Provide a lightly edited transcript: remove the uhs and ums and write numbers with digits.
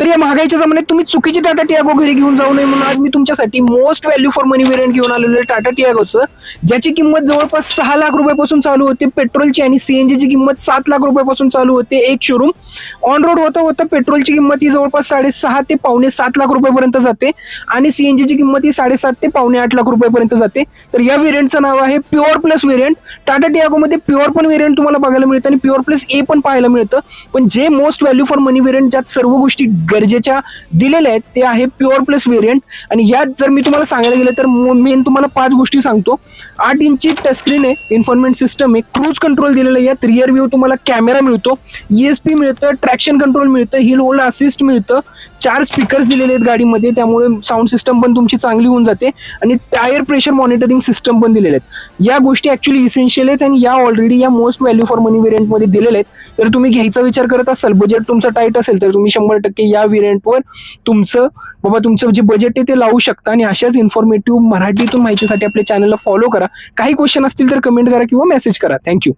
तर या महागाईच्या जमान्यात तुम्ही चुकीची टाटा टियागो घरी घेऊन जाऊ नये म्हणून आज मी तुमच्यासाठी most value for money variant घेऊन आलेलो आहे टाटा टियागोचं, ज्याची किंमत जवळपास 6 लाख रुपयापासून चालू होते. पेट्रोलची आणि सीएनजीची किंमत 7 लाख रुपयापासून चालू होते. एक शोरूम ऑन रोड होता पेट्रोलची किंमत ही जवळपास 6.5 ते पावणे 7 लाख रुपयापर्यंत जाते आणि सीएनजीची किंमत ही 7.5 ते पावणे 8 लाख रुपयापर्यंत जाते. तर या व्हेरियंटचं नाव आहे प्युअर प्लस व्हेरियंट. टाटा टियागोमध्ये प्युअर पण व्हेरियंट तुम्हाला बघायला मिळतं आणि प्युअर प्लस ए पण पाहायला मिळतं. पण जे most value for money variant ज्यात सर्व गोष्टी गरजेच्या दिलेल्या आहेत ते आहे प्युअर प्लस व्हेरियंट. आणि यात जर मी तुम्हाला सांगायला गेलं तर मेन तुम्हाला 5 गोष्टी सांगतो. 8 इंची टचस्क्रीन आहे, इन्फॉर्मेंट सिस्टम आहे, क्रूज कंट्रोल दिलेलं आहे, यात रिअर व्ह्यू तुम्हाला कॅमेरा मिळतो, ESP मिळतं, ट्रॅक्शन कंट्रोल मिळतं, हिल होल्ड असिस्ट मिळतं, 4 स्पीकर्स दिलेले आहेत गाडीमध्ये, त्यामुळे साऊंड सिस्टम पण तुमची चांगली होऊन जाते आणि टायर प्रेशर मॉनिटरिंग सिस्टम पण दिलेले आहेत. या गोष्टी ऍक्च्युली इसेन्शियल आहेत आणि या ऑलरेडी या most value for money variant मध्ये दिलेले आहेत. तर तुम्ही घ्यायचा विचार करत असाल, बजेट तुमचं टाईट असेल तर तुम्ही 100% या व्हेरियंटवर तुमचं जे बजेट आहे ते लावू शकता. आणि अशाच इन्फॉर्मेटिव्ह मराठीतून माहितीसाठी आपल्या चॅनलला फॉलो करा. काही क्वेश्चन असतील तर कमेंट करा किंवा मेसेज करा. थँक्यू.